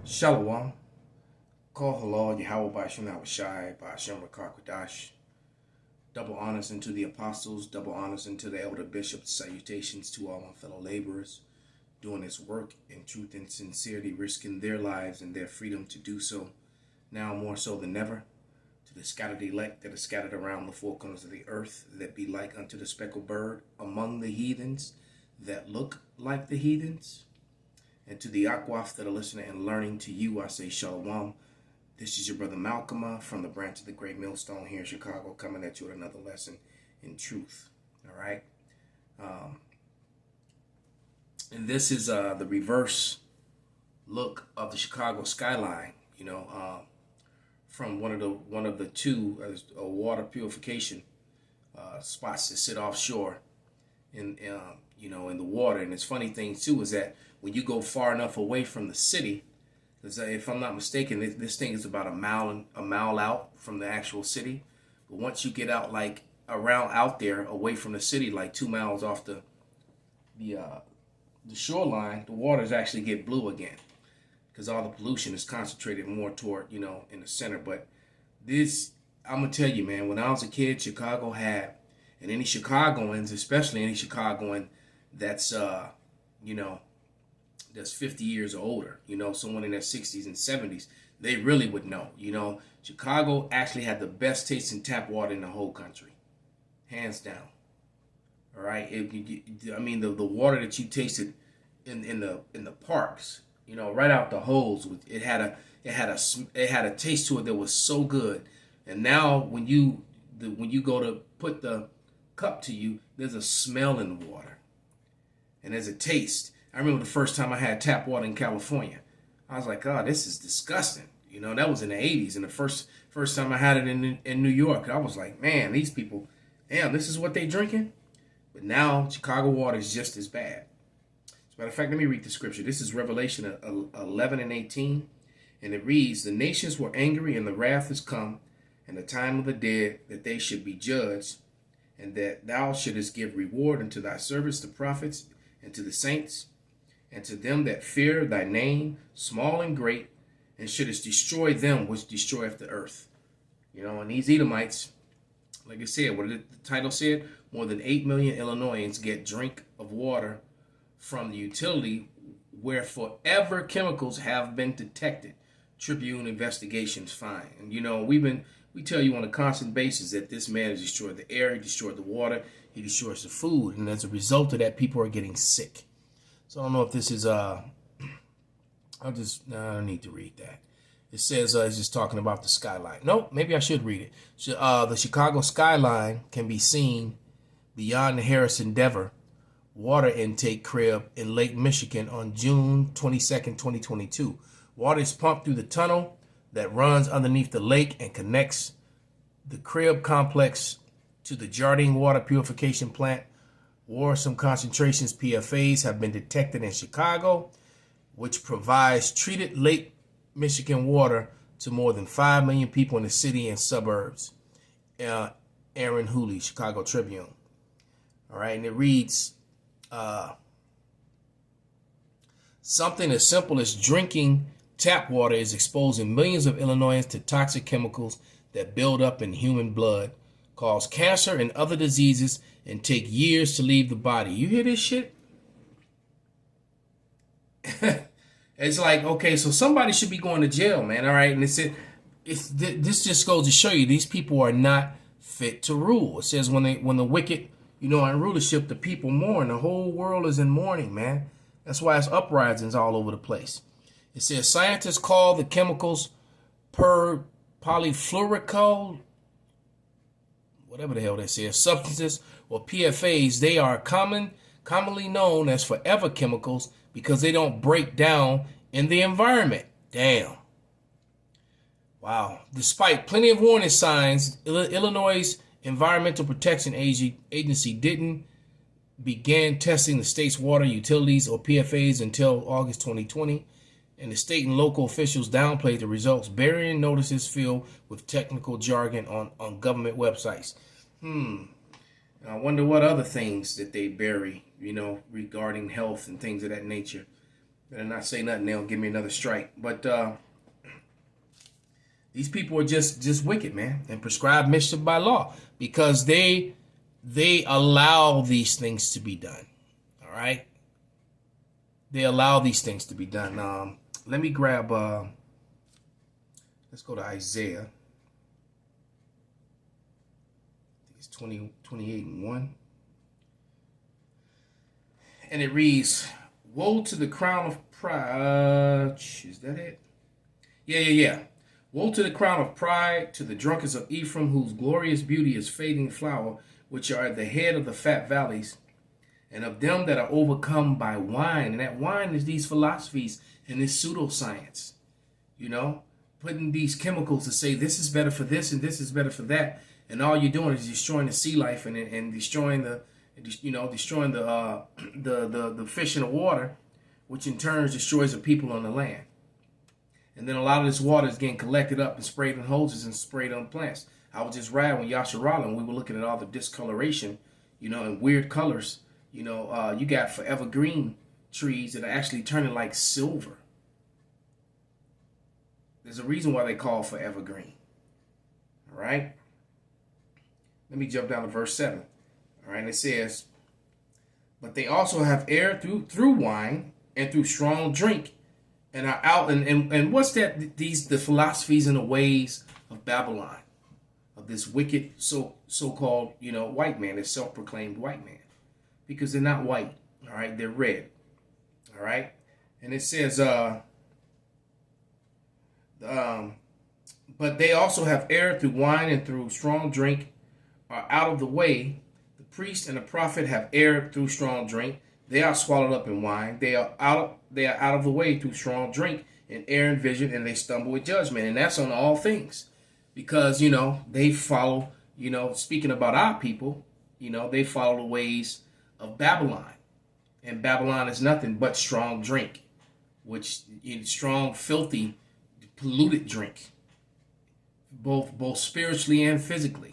Shalom. Call halal Yahweh by Shem Shai by Shem Rakakadash. Double honors unto the apostles, double honors unto the elder bishops, salutations to all my fellow laborers, doing this work in truth and sincerity, risking their lives and their freedom to do so, now more so than ever. To the scattered elect that are scattered around the four corners of the earth, that be like unto the speckled bird among the heathens, that look like the heathens. And to the Akwaf that are listening and learning, to you I say Shalom. This is your brother Malcolm from the branch of the Great Millstone here in Chicago, coming at you with another lesson in truth. All right. And this is the reverse look of the Chicago skyline. From one of the two water purification spots that sit offshore in the water. And it's funny thing too is that when you go far enough away from the city, because if I'm not mistaken, this thing is about a mile out from the actual city. But once you get out out there away from the city, like 2 miles off the shoreline, the waters actually get blue again, because all the pollution is concentrated more toward in the center. But this, I'm gonna tell you, man, when I was a kid, Chicago had, and any Chicagoans, especially any Chicagoan that's that's 50 years or older, someone in their 60s and 70s, they really would know. Chicago actually had the best tasting tap water in the whole country, hands down. All right, the water that you tasted in the parks, right out the hose, it had a taste to it that was so good. And now when you go to put the cup to you, there's a smell in the water, and there's a taste. I remember the first time I had tap water in California. I was like, oh, this is disgusting. That was in the 80s. And the first time I had it in New York, I was like, man, these people, damn, this is what they drinking? But now Chicago water is just as bad. As a matter of fact, let me read the scripture. This is Revelation 11 and 18. And it reads, the nations were angry and the wrath is come, and the time of the dead, that they should be judged, and that thou shouldest give reward unto thy servants, the prophets, and to the saints, and to them that fear thy name, small and great, and shouldest destroy them which destroyeth the earth. And these Edomites, like I said, what the title said, more than 8 million Illinoisans get drink of water from the utility where forever chemicals have been detected. Tribune investigations find. And we tell you on a constant basis that this man has destroyed the air, he destroyed the water, he destroys the food, and as a result of that, people are getting sick. So I don't know if this is I don't need to read that. It says it's just talking about the skyline. Nope, maybe I should read it. The Chicago skyline can be seen beyond the Harris Endeavor water intake crib in Lake Michigan on June 22nd, 2022. Water is pumped through the tunnel that runs underneath the lake and connects the crib complex to the Jardine water purification plant. Worrisome concentrations, PFAs, have been detected in Chicago, which provides treated Lake Michigan water to more than 5 million people in the city and suburbs. Aaron Hooley, Chicago Tribune. All right, and it reads, something as simple as drinking tap water is exposing millions of Illinoisans to toxic chemicals that build up in human blood, cause cancer and other diseases, and take years to leave the body. You hear this shit? It's like, okay, so somebody should be going to jail, man. All right, and this just goes to show you these people are not fit to rule. It says when the wicked, are in rulership, the people mourn. The whole world is in mourning, man. That's why it's uprisings all over the place. It says scientists call the chemicals polyfluorocol, whatever the hell they say, substances or PFAs. They are commonly known as forever chemicals because they don't break down in the environment. Damn. Wow. Despite plenty of warning signs, Illinois' Environmental Protection Agency didn't begin testing the state's water utilities or PFAs until August 2020. And the state and local officials downplayed the results, burying notices filled with technical jargon on government websites. I wonder what other things that they bury, regarding health and things of that nature. Better not say nothing. They'll give me another strike. But these people are just wicked, man, and prescribe mischief by law because they allow these things to be done. All right, they allow these things to be done. Let me grab. Let's go to Isaiah. It's 28:1. And it reads, woe to the crown of pride. Is that it? Yeah. Woe to the crown of pride, to the drunkards of Ephraim, whose glorious beauty is fading flower, which are at the head of the fat valleys, and of them that are overcome by wine. And that wine is these philosophies and this pseudoscience. You know, putting these chemicals to say this is better for this and this is better for that. And all you're doing is destroying the sea life and destroying destroying the fish in the water, which in turn destroys the people on the land. And then a lot of this water is getting collected up and sprayed in hoses and sprayed on plants. I was just riding with Yasharala and we were looking at all the discoloration, and weird colors. You got forever green trees that are actually turning like silver. There's a reason why they call forever green. All right. Let me jump down to verse 7. All right, it says, but they also have erred through wine and through strong drink, and are out and what's that? The philosophies and the ways of Babylon, of this wicked so-called white man, this self-proclaimed white man, because they're not white. All right, they're red. All right, and it says, but they also have erred through wine and through strong drink, are out of the way. Priest and the prophet have erred through strong drink. They are swallowed up in wine. They are out of the way through strong drink and err in vision, and they stumble with judgment. And that's on all things. Because, they follow, speaking about our people, they follow the ways of Babylon. And Babylon is nothing but strong drink, which is strong, filthy, polluted drink, both spiritually and physically.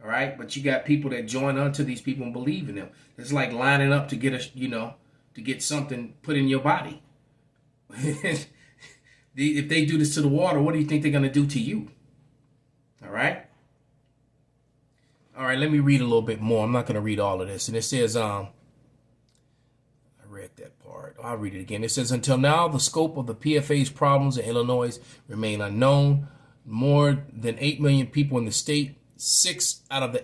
All right, but you got people that join onto these people and believe in them. It's like lining up to get to get something put in your body. If they do this to the water, what do you think they're going to do to you? All right, let me read a little bit more. I'm not going to read all of this. And it says, I read that part. I'll read it again. It says, until now, the scope of the PFA's problems in Illinois remain unknown. More than 8 million people in the state. 6 out of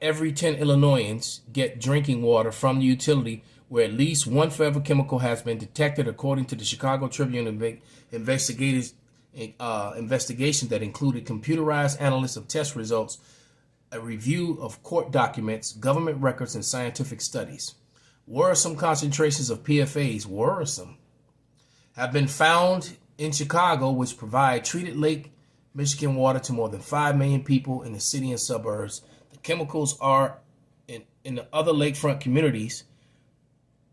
every 10 Illinoisans get drinking water from the utility where at least one forever chemical has been detected, according to the Chicago Tribune investigation that included computerized analysis of test results, a review of court documents, government records, and scientific studies. Worrisome concentrations of PFAS, have been found in Chicago, which provide treated Lake Michigan water to more than 5 million people in the city and suburbs. The chemicals are in the other lakefront communities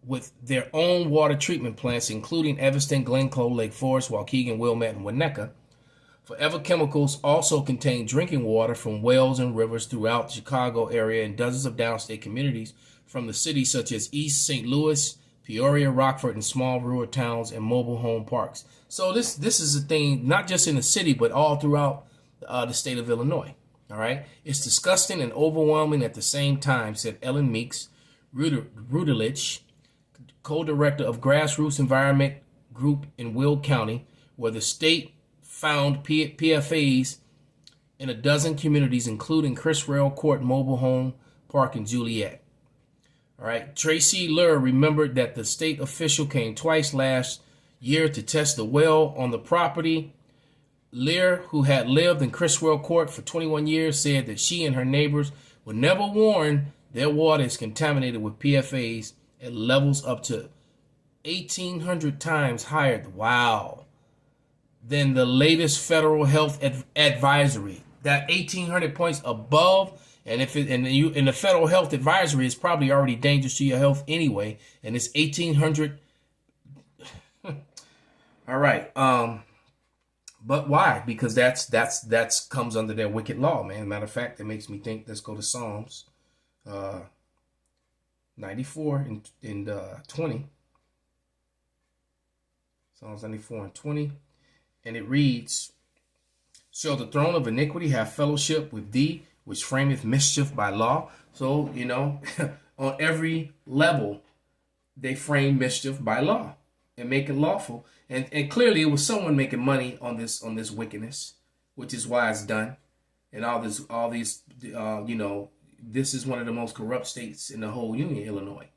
with their own water treatment plants, including Evanston, Glencoe, Lake Forest, Waukegan, Wilmette, and Winnetka. Forever Chemicals also contain drinking water from wells and rivers throughout the Chicago area and dozens of downstate communities from the cities such as East St. Louis, Peoria, Rockford, and small rural towns and mobile home parks. So this is a thing not just in the city, but all throughout the state of Illinois. All right, it's disgusting and overwhelming at the same time," said Ellen Meeks Rudelich, co-director of Grassroots Environment Group in Will County, where the state found PFAS in a dozen communities, including Criswell Court Mobile Home Park in Juliet. All right. Tracy Lur remembered that the state official came twice last year to test the well on the property. Lear, who had lived in Criswell Court for 21 years, said that she and her neighbors were never warned their water is contaminated with PFAS at levels up to 1,800 times higher. Wow. Than the latest federal health advisory. That 1,800 points above. And the federal health advisory is probably already dangerous to your health anyway, and it's 1,800. All right. But why? Because that's comes under their wicked law, man. Matter of fact, it makes me think. Let's go to Psalms 94 and 20. Psalms 94:20. And it reads, shall the throne of iniquity have fellowship with thee, which frameth mischief by law? So, on every level, they frame mischief by law and make it lawful. And clearly it was someone making money on this wickedness, which is why it's done. And all these, this is one of the most corrupt states in the whole union, Illinois.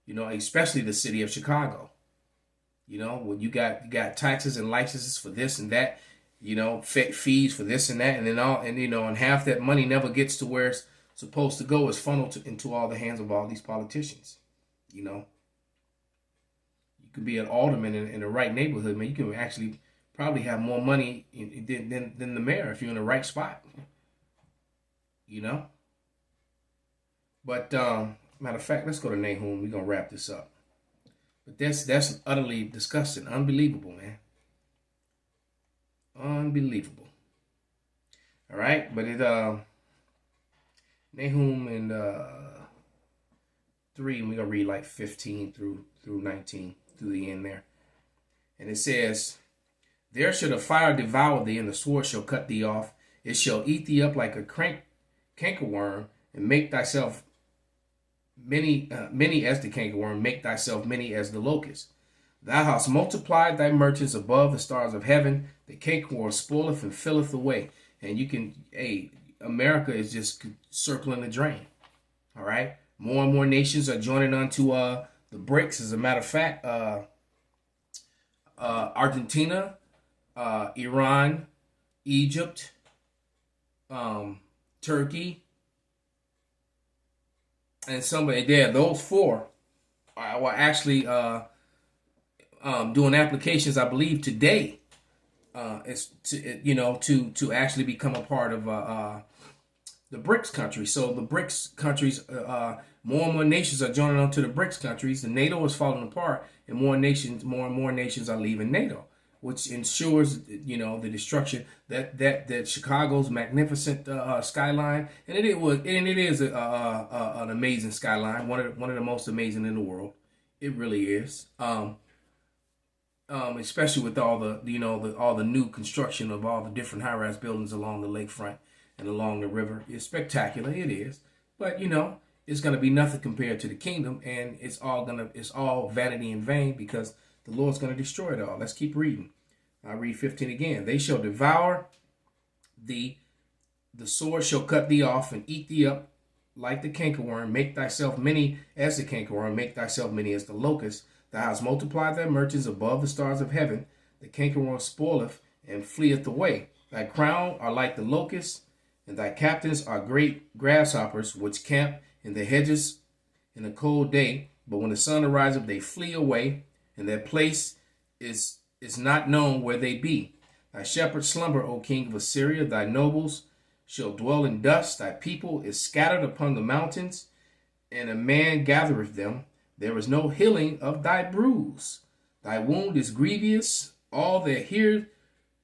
Especially the city of Chicago. When you got taxes and licenses for this and that, fees for this and that, and then and half that money never gets to where it's supposed to go. It's funneled into all the hands of all these politicians. You could be an alderman in the right neighborhood, man. You can actually probably have more money than the mayor if you're in the right spot. But matter of fact, let's go to Nahum. We're gonna wrap this up. But that's utterly disgusting, unbelievable, man. Unbelievable. All right, but Nahum and 3, and we're gonna read like 15 through 19 through the end there. And it says, there shall the fire devour thee, and the sword shall cut thee off. It shall eat thee up like a cankerworm, and make thyself many as the cankerworm, make thyself many as the locust. Thou hast multiplied thy merchants above the stars of heaven. The cankerworm spoileth and filleth away. And America is just circling the drain. All right. More and more nations are joining onto the BRICS. As a matter of fact, Argentina, Iran, Egypt, Turkey, and somebody there. Those 4 are actually doing applications, I believe, today. To actually become a part of the BRICS countries. So the BRICS countries, more and more nations are joining on to the BRICS countries. The NATO is falling apart, and more and more nations are leaving NATO, which ensures, the destruction that Chicago's magnificent skyline, and it is an amazing skyline, one of the most amazing in the world. It really is. Especially with all the new construction of all the different high-rise buildings along the lakefront and along the river. It's spectacular. It is. But, it's going to be nothing compared to the kingdom, and it's all vanity and vain, because the Lord's going to destroy it all. Let's keep reading. I'll read 15 again. They shall devour thee, the sword shall cut thee off and eat thee up like the cankerworm. Make thyself many as the cankerworm, make thyself many as the locust. Thou hast multiplied thy merchants above the stars of heaven. The cankerworm spoileth and fleeth away. Thy crown are like the locust, and thy captains are great grasshoppers, which camp in the hedges in a cold day. But when the sun ariseth, they flee away, and their place is not known where they be. Thy shepherds slumber, O king of Assyria. Thy nobles shall dwell in dust. Thy people is scattered upon the mountains, and a man gathereth them. There is no healing of thy bruise. Thy wound is grievous. All that hear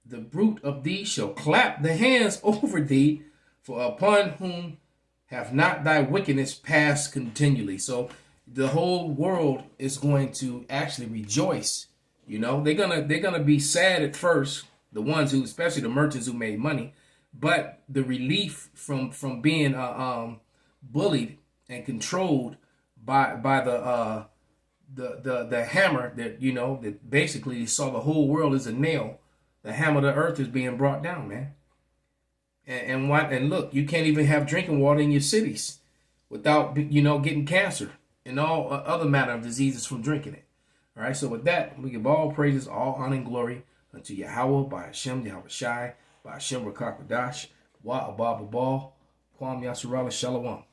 the bruit of thee shall clap the hands over thee, for upon whom have not thy wickedness passed continually. So the whole world is going to actually rejoice. They're gonna be sad at first, the ones who, especially the merchants who made money, but the relief from being bullied and controlled by the hammer that basically saw the whole world as a nail. The hammer of the earth is being brought down, man. And look, you can't even have drinking water in your cities without getting cancer and all other manner of diseases from drinking it. All right, so with that, we give all praises, all honor and glory unto Yahweh, by Hashem, Yahweh Shai, by Hashem Rakakwadash, Wa Abba Babal, Kwam Yasharala Shalom.